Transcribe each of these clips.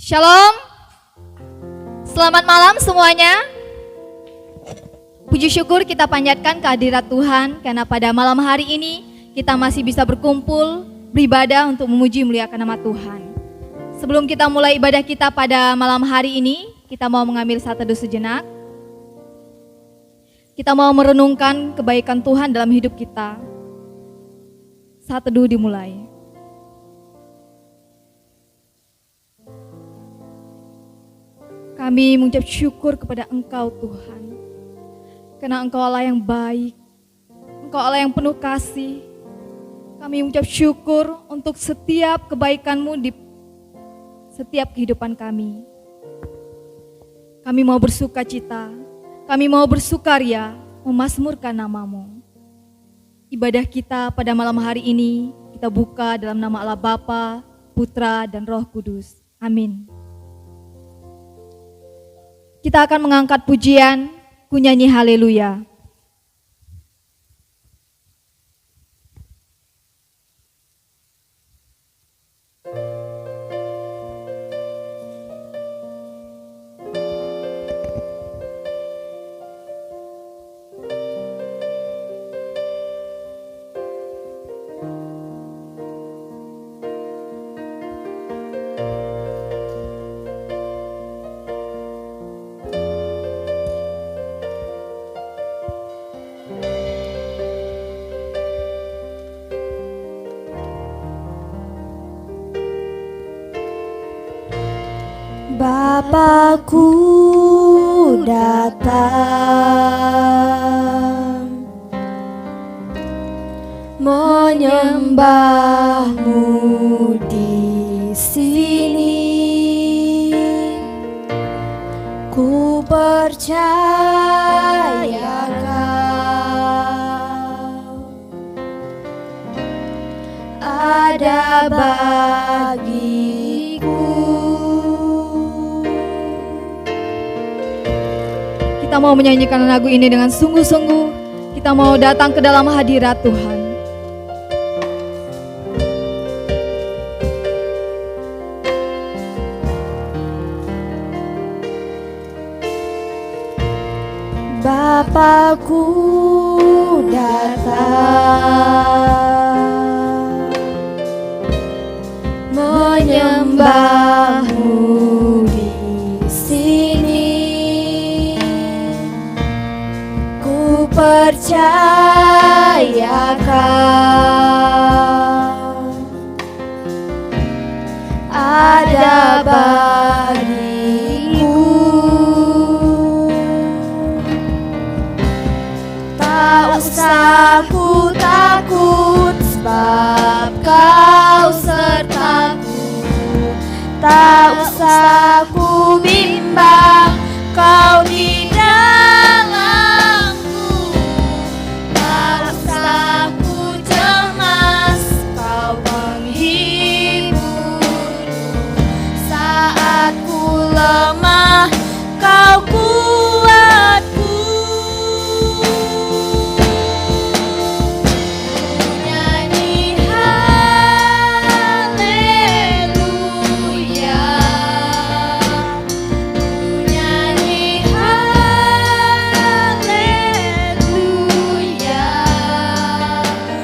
Shalom, selamat malam semuanya. Puji syukur kita panjatkan kehadirat Tuhan karena pada malam hari ini kita masih bisa berkumpul, beribadah untuk memuji muliakan nama Tuhan. Sebelum kita mulai ibadah kita pada malam hari ini, kita mau mengambil saat teduh sejenak. Kita mau merenungkan kebaikan Tuhan dalam hidup kita. Saat teduh dimulai. Kami mengucap syukur kepada Engkau Tuhan, karena Engkau Allah yang baik, Engkau Allah yang penuh kasih. Kami mengucap syukur untuk setiap kebaikan-Mu di setiap kehidupan kami. Kami mau bersuka cita, kami mau bersukaria, memasmurkan nama-Mu. Ibadah kita pada malam hari ini, kita buka dalam nama Allah Bapa, Putra, dan Roh Kudus. Amin. Kita akan mengangkat pujian, ku nyanyi haleluya. Bapakku datang menyembah-Mu di sini. Ku percaya Kau ada bagiku. Kita mau menyanyikan lagu ini dengan sungguh-sungguh. Kita mau datang ke dalam hadirat Tuhan. Bapakku datang menyembah-Mu di sini. Ku percaya Kau ada bagiku. Tak usah ku takut, sebab Kau sertaku. Tak usah ku bimbang, Kau di dalamku. Tak usah ku cemas, Kau penghiburku. Saat ku lemah, Kau kuatku. Nyanyi haleluya, nyanyi haleluya.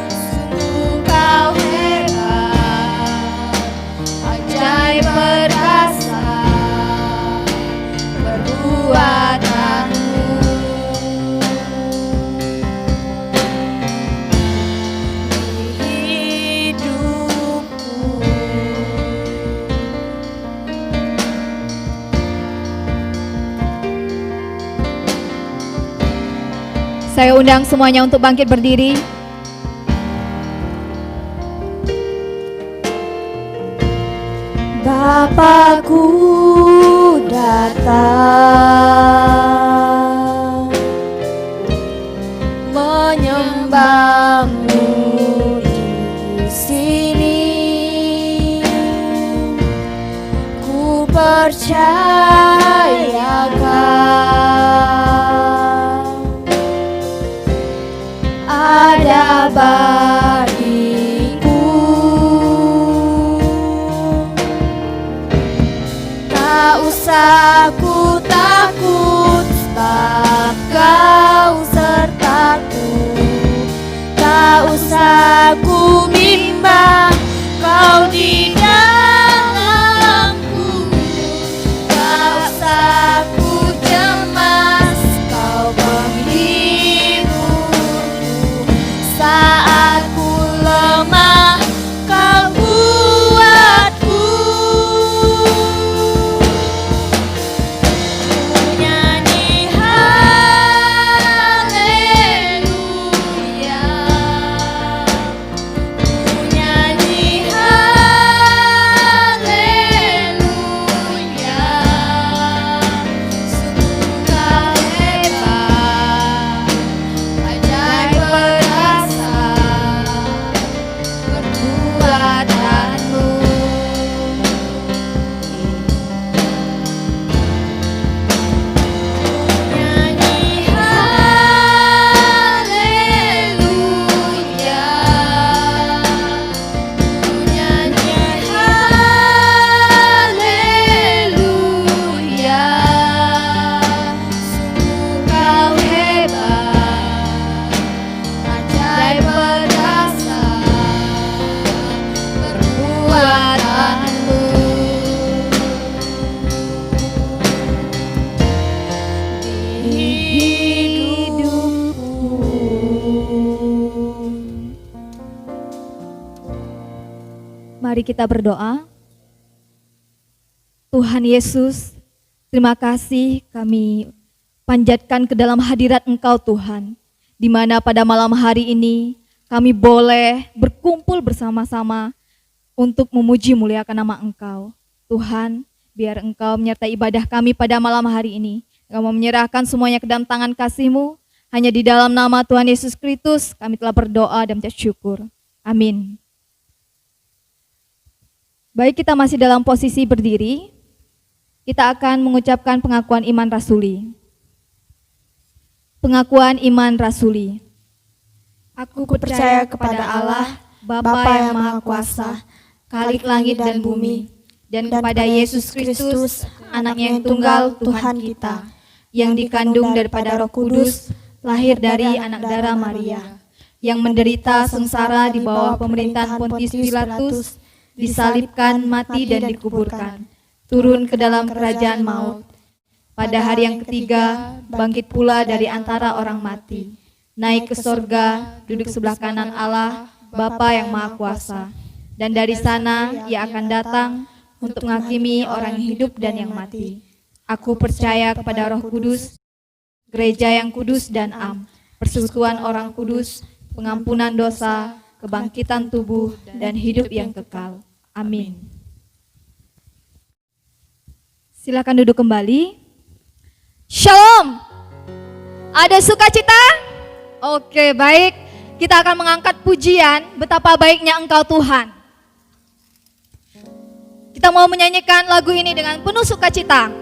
Sungguh Kau hebat, ajaib perkasa perbuatanmu. Di hidupku. Saya undang semuanya untuk bangkit berdiri. Bapakku datang menyembah-Mu di sini. Ku percaya Kau ada bagiku. hidupku. Mari kita berdoa. Tuhan Yesus, terima kasih kami panjatkan ke dalam hadirat Engkau Tuhan, di mana pada malam hari ini kami boleh berkumpul bersama-sama untuk memuji muliakan nama Engkau. Tuhan, biar Engkau menyertai ibadah kami pada malam hari ini. Kami menyerahkan semuanya ke dalam tangan kasih-Mu. Hanya di dalam nama Tuhan Yesus Kristus kami telah berdoa dan mengucap syukur. Amin. Baik, kita masih dalam posisi berdiri. Kita akan mengucapkan pengakuan iman rasuli. Pengakuan iman rasuli. Aku percaya kepada Allah, Bapa yang Maha Kuasa, Khalik langit dan bumi, dan kepada Yesus Kristus, Anak-Nya yang tunggal Tuhan kita, yang dikandung daripada Roh Kudus, lahir dari anak darah Maria, yang menderita sengsara di bawah pemerintahan Pontius Pilatus, disalibkan, mati dan dikuburkan, turun ke dalam kerajaan maut. Pada hari yang ketiga, bangkit pula dari antara orang mati, naik ke sorga, duduk sebelah kanan Allah, Bapa yang Maha Kuasa. Dan dari sana Ia akan datang untuk menghakimi orang yang hidup dan yang mati. Aku percaya kepada Roh Kudus, gereja yang kudus dan am, persekutuan orang kudus, pengampunan dosa, kebangkitan tubuh, dan hidup yang kekal. Amin. Silakan duduk kembali. Shalom. Ada sukacita? Oke, baik. Kita akan mengangkat pujian betapa baiknya Engkau Tuhan. Kita mau menyanyikan lagu ini dengan penuh sukacita.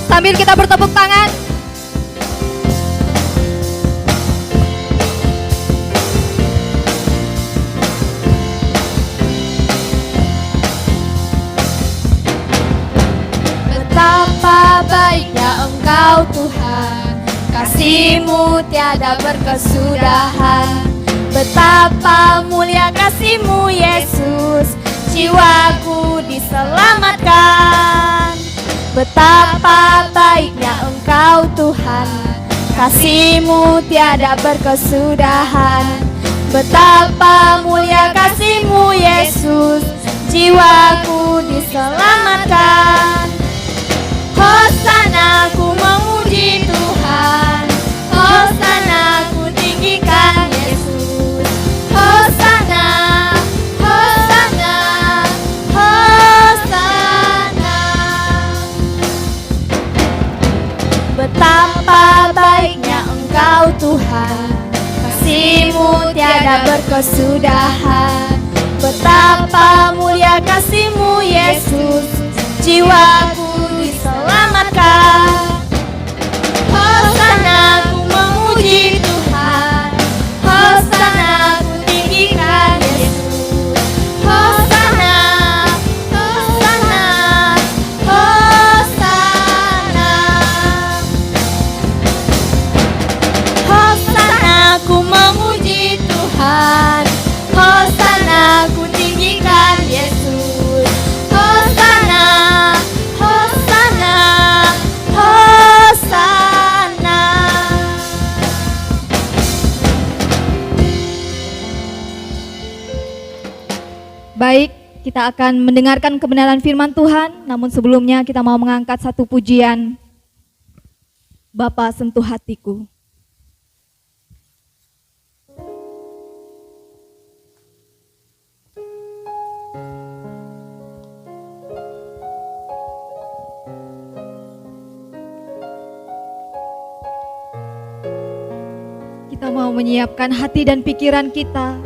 Sambil kita bertepuk tangan. Betapa baiknya Engkau Tuhan, kasih-Mu tiada berkesudahan. Betapa mulia kasih-Mu Yesus, jiwaku diselamatkan. Betapa baiknya Engkau Tuhan, kasih-Mu tiada berkesudahan. Betapa mulia kasih-Mu Yesus, jiwaku diselamatkan. Hosana, ku memuji Tuhan. Hosana, ku tinggikan Yesus. Hosana, Hosana, Hosana. Betapa baiknya Engkau Tuhan, kasih-Mu tiada berkesudahan. Betapa mulia kasih-Mu Yesus, jiwaku diselamatkan. Hosana, ku memuji Tuhan. Hosana, ku tinggikan Yesus. Hosana, Hosana, Hosana. Hosana, ku memuji Tuhan. Hosana, ku tinggikan Yesus. Hosana, Hosana, Hosana. Baik, kita akan mendengarkan kebenaran firman Tuhan, namun sebelumnya kita mau mengangkat satu pujian. Bapa sentuh hatiku. Kita mau menyiapkan hati dan pikiran kita.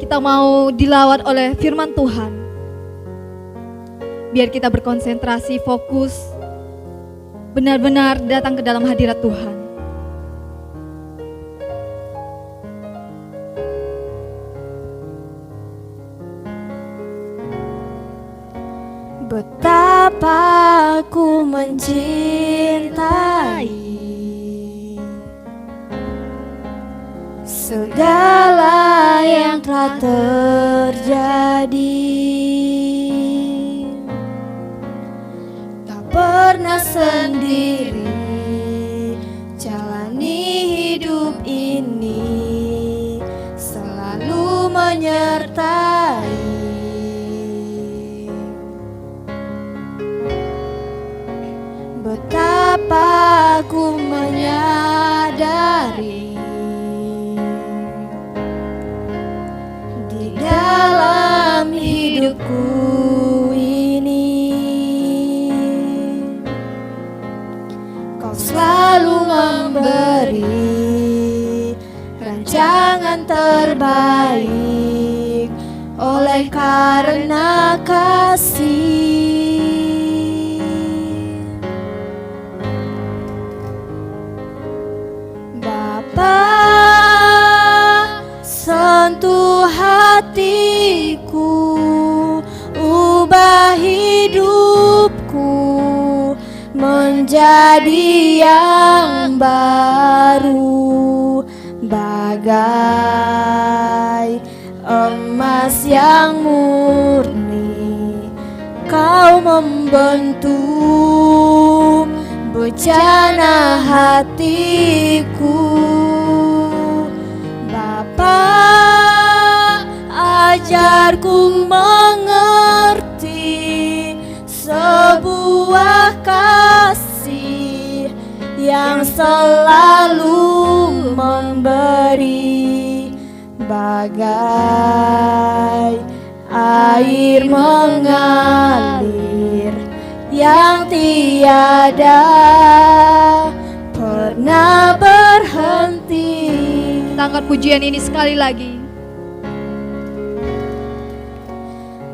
Kita mau dilawat oleh firman Tuhan. Biar kita berkonsentrasi, fokus, benar-benar datang ke dalam hadirat Tuhan. Betapa aku mencintai segala yang telah terjadi. sendiri, jalani hidup ini selalu menyertai. Betapa aku menyadari di dalam hidupku ini Kau selalu memberi rancangan terbaik oleh karena kasih. Sentuh hatiku, ubah hidupku menjadi yang baru, bagai emas yang murni. Kau membentuk bejana hatiku. Ajarku mengerti sebuah kasih yang selalu memberi, bagai air mengalir yang tiada pernah berhenti. Angkat pujian ini sekali lagi.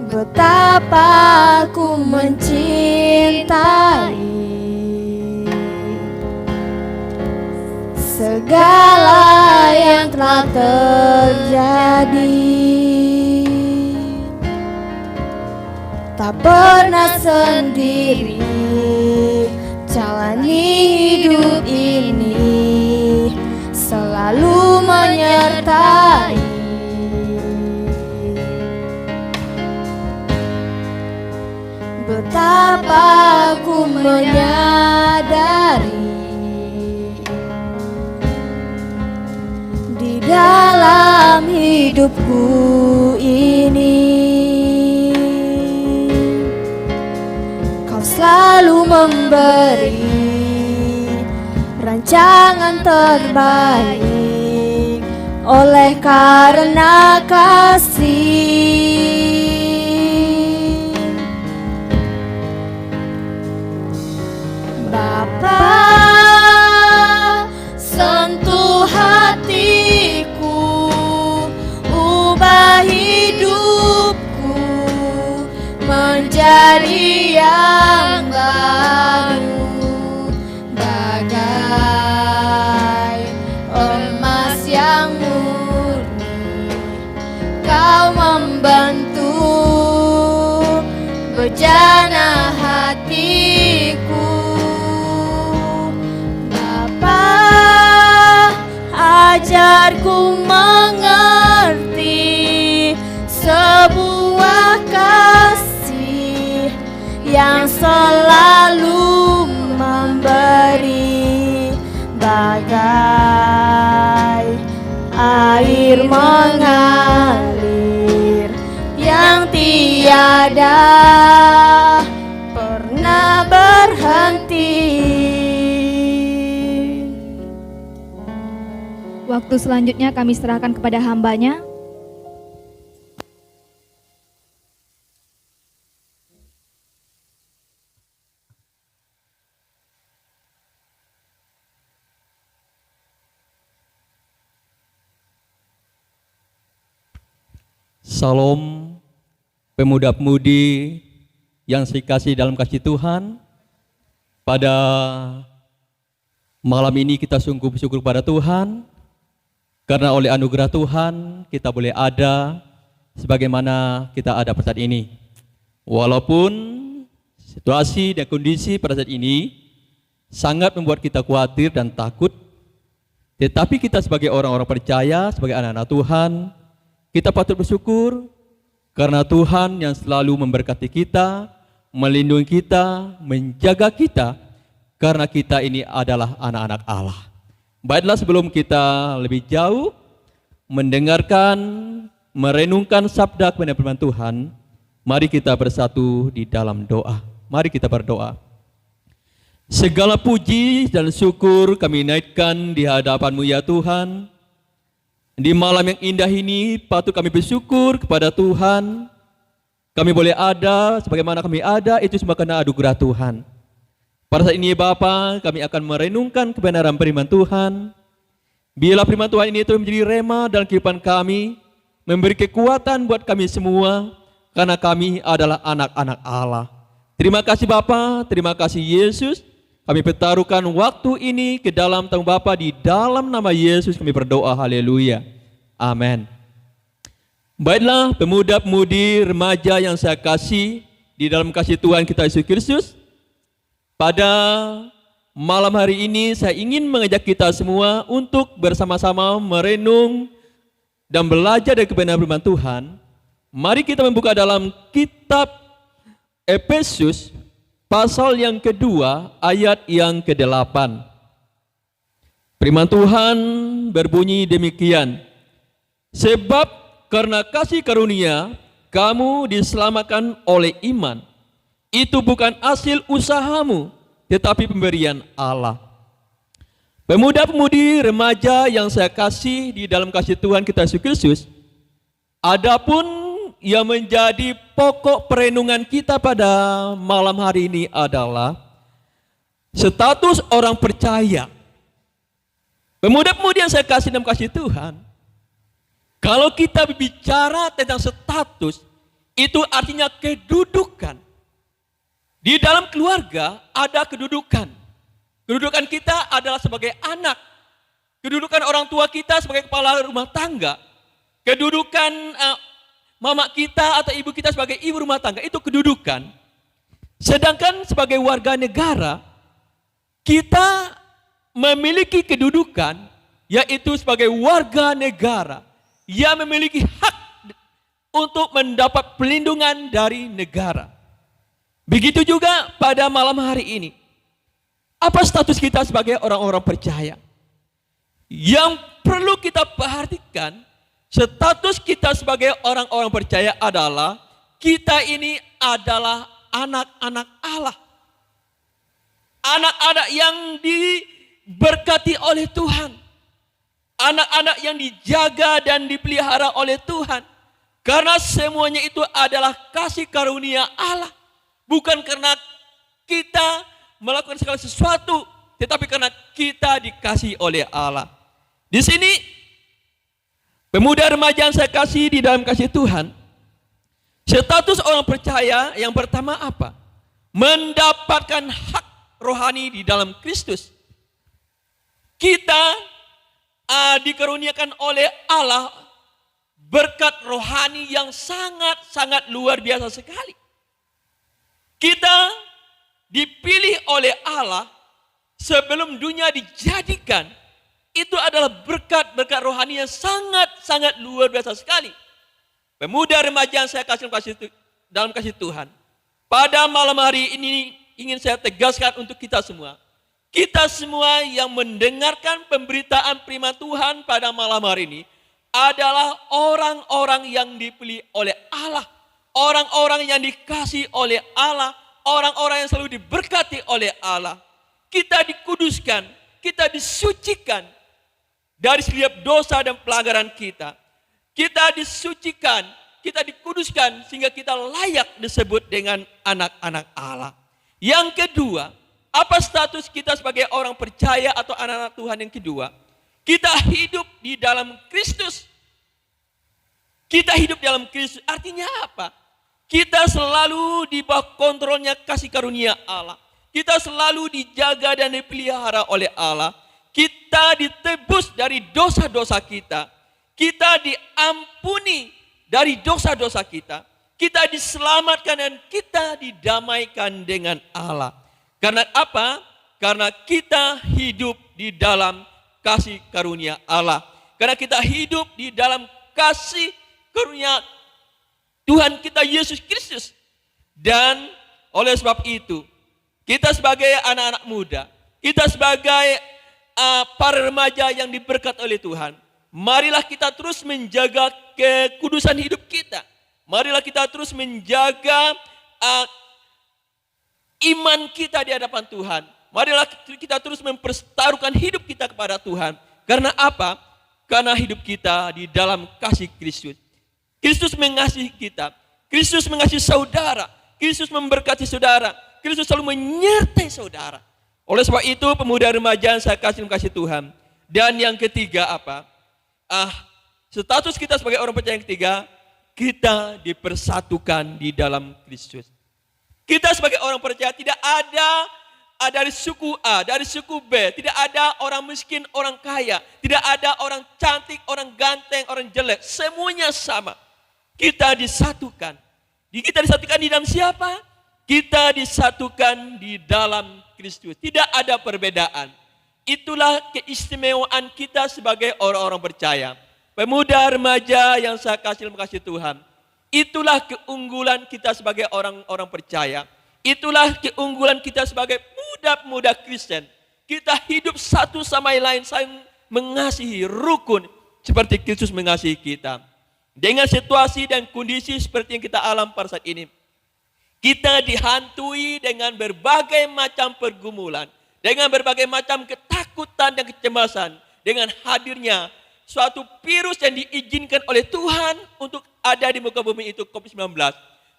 Betapa aku mencintai segala yang telah terjadi. Tak pernah sendiri jalani hidup ini, selalu menyertai. Betapa aku menyadari di dalam hidupku ini Kau selalu memberi rancangan terbaik oleh karena kasih. Bapa, sentuh hatiku, ubah hidupku menjadi yang baru, bagai emas yang murni. Kau membentuk bejana hatiku. Ajarku mengerti sebuah kasih yang selalu memberi, bagai air mengalir yang tiada pernah berhenti. Waktu selanjutnya kami serahkan kepada hambanya. Salam pemuda-pemudi yang saya kasih dalam kasih Tuhan. Pada malam ini kita sungguh bersyukur kepada Tuhan karena oleh anugerah Tuhan kita boleh ada sebagaimana kita ada pada saat ini. Walaupun situasi dan kondisi pada saat ini sangat membuat kita khawatir dan takut, tetapi kita sebagai orang-orang percaya, sebagai anak-anak Tuhan, kita patut bersyukur karena Tuhan yang selalu memberkati kita, melindungi kita, menjaga kita karena kita ini adalah anak-anak Allah. Baiklah, sebelum kita lebih jauh mendengarkan, merenungkan sabda kebenaran firman Tuhan, mari kita bersatu di dalam doa. Mari kita berdoa. Segala puji dan syukur kami naikkan di hadapan-Mu ya Tuhan. Di malam yang indah ini patut kami bersyukur kepada Tuhan. Kami boleh ada, sebagaimana kami ada, itu semua karena anugerah Tuhan. Pada saat ini Bapa, kami akan merenungkan kebenaran firman Tuhan. Biarlah firman Tuhan ini terus menjadi rema dalam kehidupan kami, memberi kekuatan buat kami semua, karena kami adalah anak-anak Allah. Terima kasih Bapa, terima kasih Yesus. Kami pertaruhkan waktu ini ke dalam tangan Bapa, di dalam nama Yesus kami berdoa, haleluya, amin. Baiklah pemuda-pemudi remaja yang saya kasih di dalam kasih Tuhan kita Yesus Kristus, pada malam hari ini saya ingin mengajak kita semua untuk bersama-sama merenung dan belajar dari kebenaran firman Tuhan. Mari kita membuka dalam kitab Efesus pasal yang kedua ayat yang ke-8. Firman Tuhan berbunyi demikian. Sebab karena kasih karunia kamu diselamatkan oleh iman. Itu bukan hasil usahamu, tetapi pemberian Allah. Pemuda-pemudi remaja yang saya kasih di dalam kasih Tuhan kita Yesus Kristus, adapun yang menjadi pokok perenungan kita pada malam hari ini adalah status orang percaya. Pemuda-pemudi yang saya kasih dalam kasih Tuhan, kalau kita bicara tentang status, itu artinya kedudukan. Di dalam keluarga ada kedudukan. Kedudukan kita adalah sebagai anak. Kedudukan orang tua kita sebagai kepala rumah tangga. Kedudukan mama kita atau ibu kita sebagai ibu rumah tangga, itu kedudukan. Sedangkan sebagai warga negara, kita memiliki kedudukan, yaitu sebagai warga negara yang memiliki hak untuk mendapat perlindungan dari negara. Begitu juga pada malam hari ini. Apa status kita sebagai orang-orang percaya? Yang perlu kita perhatikan, status kita sebagai orang-orang percaya adalah kita ini adalah anak-anak Allah. Anak-anak yang diberkati oleh Tuhan. Anak-anak yang dijaga dan dipelihara oleh Tuhan. Karena semuanya itu adalah kasih karunia Allah. Bukan karena kita melakukan segala sesuatu, tetapi karena kita dikasih oleh Allah. Di sini, pemuda remaja yang saya kasih di dalam kasih Tuhan, status orang percaya yang pertama apa? Mendapatkan hak rohani di dalam Kristus. Kita dikaruniakan oleh Allah berkat rohani yang sangat-sangat luar biasa sekali. Kita dipilih oleh Allah sebelum dunia dijadikan. Itu adalah berkat-berkat rohani yang sangat-sangat luar biasa sekali. Pemuda remaja yang saya kasih dalam kasih Tuhan, pada malam hari ini ingin saya tegaskan untuk kita semua. Kita semua yang mendengarkan pemberitaan firman Tuhan pada malam hari ini adalah orang-orang yang dipilih oleh Allah. Orang-orang yang dikasih oleh Allah. Orang-orang yang selalu diberkati oleh Allah. Kita dikuduskan, kita disucikan dari setiap dosa dan pelanggaran kita. Kita disucikan, kita dikuduskan sehingga kita layak disebut dengan anak-anak Allah. Yang kedua, apa status kita sebagai orang percaya atau anak-anak Tuhan yang kedua? Kita hidup di dalam Kristus. Kita hidup dalam Kristus artinya apa? Kita selalu di bawah kontrolnya kasih karunia Allah. Kita selalu dijaga dan dipelihara oleh Allah. Kita ditebus dari dosa-dosa kita. Kita diampuni dari dosa-dosa kita. Kita diselamatkan dan kita didamaikan dengan Allah. Karena apa? Karena kita hidup di dalam kasih karunia Allah. Karena kita hidup di dalam kasih karunia Tuhan kita Yesus Kristus. Dan oleh sebab itu, kita sebagai anak-anak muda, kita sebagai para remaja yang diberkat oleh Tuhan, marilah kita terus menjaga kekudusan hidup kita. Marilah kita terus menjaga iman kita di hadapan Tuhan. Marilah kita terus mempertaruhkan hidup kita kepada Tuhan. Karena apa? Karena hidup kita di dalam kasih Kristus. Kristus mengasihi kita. Kristus mengasihi saudara. Kristus memberkati saudara. Kristus selalu menyertai saudara. Oleh sebab itu pemuda remaja saya kasih Tuhan. Dan yang ketiga apa? Status kita sebagai orang percaya yang ketiga, kita dipersatukan di dalam Kristus. Kita sebagai orang percaya tidak ada dari suku A, dari suku B, tidak ada orang miskin, orang kaya, tidak ada orang cantik, orang ganteng, orang jelek, semuanya sama. Kita disatukan. Kita disatukan di dalam siapa? Kita disatukan di dalam Kristus. Tidak ada perbedaan. Itulah keistimewaan kita sebagai orang-orang percaya. Pemuda remaja yang saya kasih Tuhan. Itulah keunggulan kita sebagai orang-orang percaya. Itulah keunggulan kita sebagai pemuda-pemuda Kristen. Kita hidup satu sama lain, saling mengasihi, rukun seperti Kristus mengasihi kita. Dengan situasi dan kondisi seperti yang kita alami pada saat ini, kita dihantui dengan berbagai macam pergumulan, dengan berbagai macam ketakutan dan kecemasan, dengan hadirnya suatu virus yang diizinkan oleh Tuhan untuk ada di muka bumi itu, COVID-19.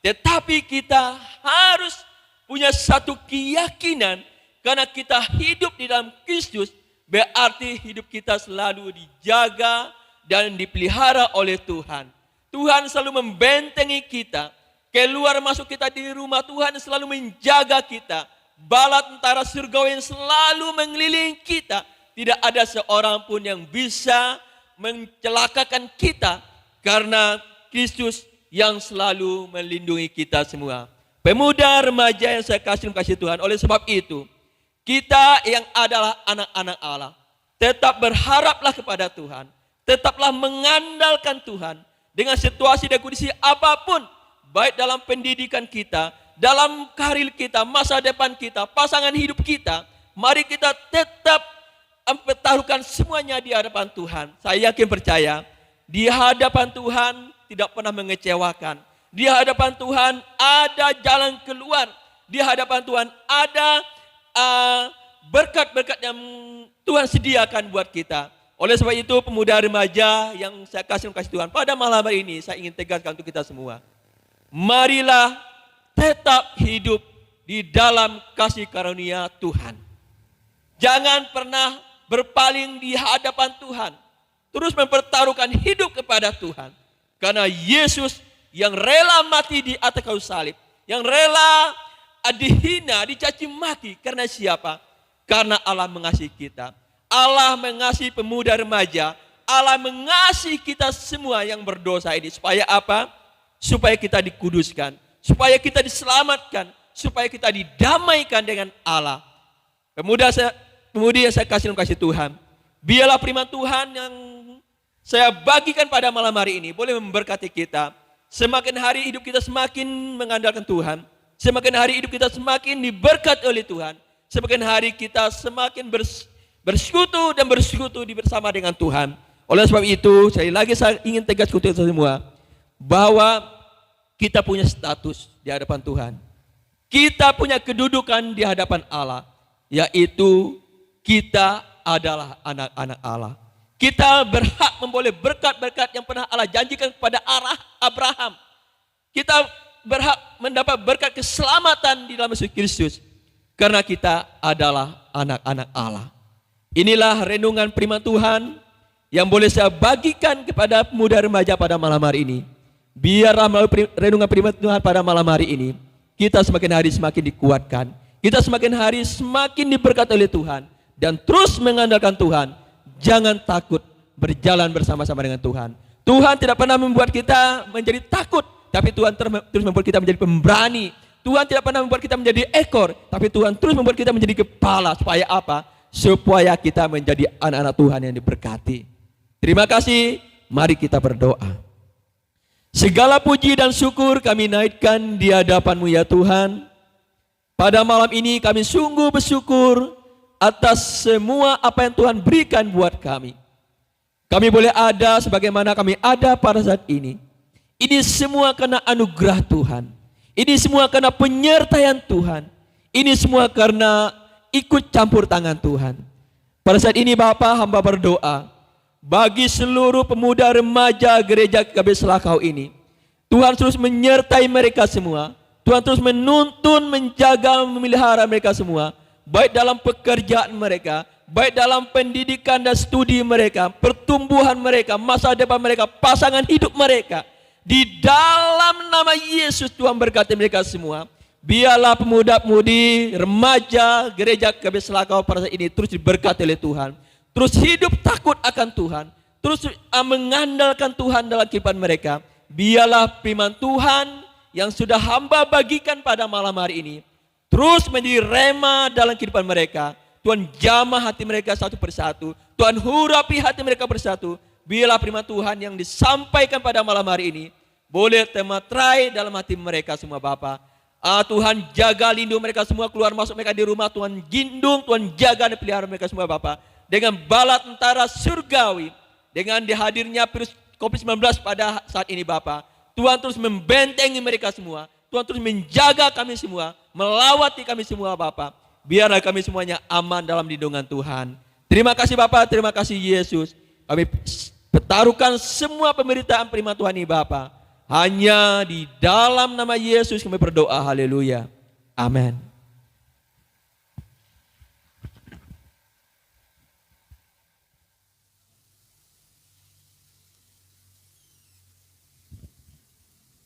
Tetapi kita harus punya satu keyakinan, karena kita hidup di dalam Kristus, berarti hidup kita selalu dijaga dan dipelihara oleh Tuhan. Tuhan selalu membentengi kita. Keluar masuk kita di rumah, Tuhan selalu menjaga kita. Bala tentara surgawi yang selalu mengelilingi kita. Tidak ada seorang pun yang bisa mencelakakan kita, karena Kristus yang selalu melindungi kita semua. Pemuda remaja yang saya kasih Tuhan, oleh sebab itu kita yang adalah anak-anak Allah, tetap berharaplah kepada Tuhan, tetaplah mengandalkan Tuhan dengan situasi dan kondisi apapun, baik dalam pendidikan kita, dalam karir kita, masa depan kita, pasangan hidup kita. Mari kita tetap mempertaruhkan semuanya di hadapan Tuhan. Saya yakin percaya, di hadapan Tuhan tidak pernah mengecewakan. Di hadapan Tuhan ada jalan keluar. Di hadapan Tuhan ada berkat-berkat yang Tuhan sediakan buat kita. Oleh sebab itu pemuda remaja yang saya kasih Tuhan, pada malam hari ini saya ingin tegaskan untuk kita semua. Marilah tetap hidup di dalam kasih karunia Tuhan. Jangan pernah berpaling di hadapan Tuhan. Terus mempertaruhkan hidup kepada Tuhan. Karena Yesus yang rela mati di atas kayu salib, yang rela dihina, dicaci maki, karena siapa? Karena Allah mengasihi kita. Allah mengasihi pemuda remaja. Allah mengasihi kita semua yang berdosa ini. Supaya apa? Supaya kita dikuduskan. Supaya kita diselamatkan. Supaya kita didamaikan dengan Allah. Kemudian saya kasih Tuhan, biarlah firman Tuhan yang saya bagikan pada malam hari ini boleh memberkati kita. Semakin hari hidup kita semakin mengandalkan Tuhan, semakin hari hidup kita semakin diberkati oleh Tuhan, semakin hari kita semakin bersekutu dan bersekutu bersama dengan Tuhan. Oleh sebab itu, sekali lagi saya ingin tegas untuk kita semua, bahwa kita punya status di hadapan Tuhan. Kita punya kedudukan di hadapan Allah, yaitu kita adalah anak-anak Allah. Kita berhak memperoleh berkat-berkat yang pernah Allah janjikan kepada Abraham. Kita berhak mendapat berkat keselamatan di dalam Yesus Kristus, karena kita adalah anak-anak Allah. Inilah renungan firman Tuhan yang boleh saya bagikan kepada pemuda remaja pada malam hari ini. Biarlah melalui renungan firman Tuhan pada malam hari ini, kita semakin hari semakin dikuatkan. Kita semakin hari semakin diberkati oleh Tuhan. Dan terus mengandalkan Tuhan. Jangan takut berjalan bersama-sama dengan Tuhan. Tuhan tidak pernah membuat kita menjadi takut, tapi Tuhan terus membuat kita menjadi pemberani. Tuhan tidak pernah membuat kita menjadi ekor, tapi Tuhan terus membuat kita menjadi kepala. Supaya apa? Supaya kita menjadi anak-anak Tuhan yang diberkati. Terima kasih. Mari kita berdoa. Segala puji dan syukur kami naikkan di hadapan-Mu ya Tuhan. Pada malam ini kami sungguh bersyukur atas semua apa yang Tuhan berikan buat kami. Kami boleh ada sebagaimana kami ada pada saat ini. Ini semua karena anugerah Tuhan. Ini semua karena penyertaan Tuhan. Ini semua karena ikut campur tangan Tuhan. Pada saat ini Bapa, hamba berdoa bagi seluruh pemuda remaja gereja GKB Selakau ini. Tuhan terus menyertai mereka semua. Tuhan terus menuntun, menjaga, memelihara mereka semua. Baik dalam pekerjaan mereka, baik dalam pendidikan dan studi mereka, pertumbuhan mereka, masa depan mereka, pasangan hidup mereka. Di dalam nama Yesus Tuhan berkati mereka semua. Biarlah pemuda-pemudi, remaja, gereja GKB Selakau pada saat ini terus diberkati oleh Tuhan. Terus hidup takut akan Tuhan. Terus mengandalkan Tuhan dalam kehidupan mereka. Biarlah firman Tuhan yang sudah hamba bagikan pada malam hari ini terus menjadi rema dalam kehidupan mereka. Tuhan jamah hati mereka satu persatu. Tuhan hurapi hati mereka bersatu. Biarlah firman Tuhan yang disampaikan pada malam hari ini boleh termatrai dalam hati mereka semua Bapa. Tuhan jaga lindung mereka semua, keluar masuk mereka di rumah. Tuhan gindung, Tuhan jaga dan pelihara mereka semua Bapa. Dengan bala tentara surgawi, dengan dihadirnya virus COVID-19 pada saat ini Bapa, Tuhan terus membentengi mereka semua. Tuhan terus menjaga kami semua, melawati kami semua Bapa. Biarlah kami semuanya aman dalam lindungan Tuhan. Terima kasih Bapa, terima kasih Yesus. Kami pertaruhkan semua pemberitaan firman Tuhan ini Bapa. Hanya di dalam nama Yesus kami berdoa, haleluya. Amin.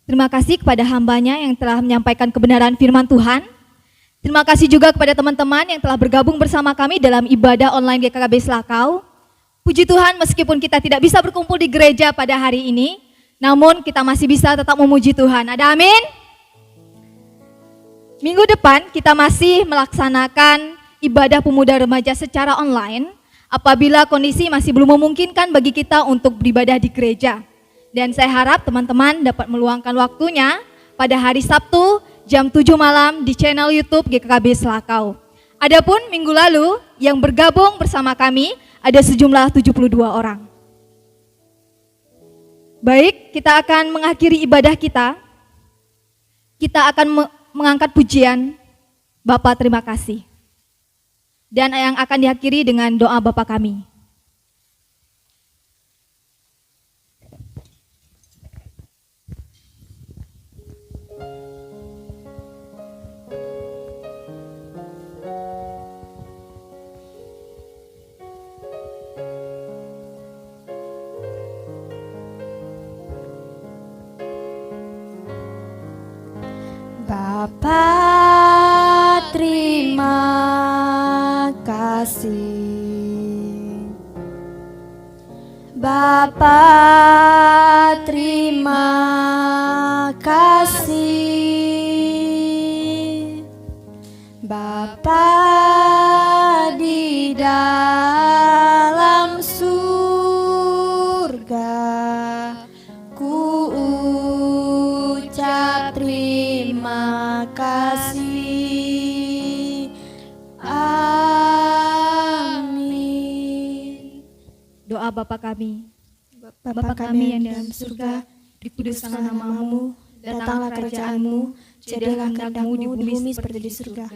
Terima kasih kepada hambanya yang telah menyampaikan kebenaran firman Tuhan. Terima kasih juga kepada teman-teman yang telah bergabung bersama kami dalam ibadah online GKKB Selakau. Puji Tuhan, meskipun kita tidak bisa berkumpul di gereja pada hari ini, namun kita masih bisa tetap memuji Tuhan. Ada amin? Minggu depan kita masih melaksanakan ibadah pemuda remaja secara online apabila kondisi masih belum memungkinkan bagi kita untuk beribadah di gereja. Dan saya harap teman-teman dapat meluangkan waktunya pada hari Sabtu jam 7 malam di channel YouTube GKKB Selakau. Adapun minggu lalu yang bergabung bersama kami ada sejumlah 72 orang. Baik, kita akan mengakhiri ibadah kita. Kita akan mengangkat pujian Bapa terima kasih. Dan yang akan diakhiri dengan doa Bapa kami. Bapa terima kasih. Bapa terima kasih. Bapa di dalam surga, ku ucap terima kasih. Amin. Doa Bapa kami. Bapa kami yang dalam surga, dikuduskanlah namamu, datanglah kerajaan-mu, jadilah kehendak-mu di bumi seperti di surga.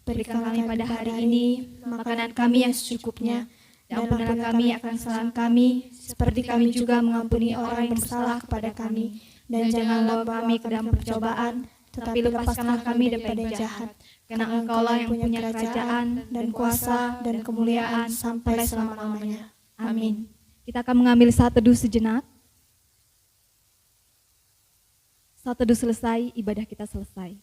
Berikanlah kami pada hari ini makanan kami yang secukupnya, dan ampunilah kami akan kesalahan kami, seperti kami juga mengampuni orang yang bersalah kepada kami. Dan janganlah bawa kami ke dalam percobaan, tetapi lepaskanlah kami daripada yang jahat. Karena Engkaulah yang punya kerajaan dan kuasa dan kemuliaan sampai selama-lamanya. Amin. Kita akan mengambil saat teduh sejenak. Saat teduh selesai, ibadah kita selesai.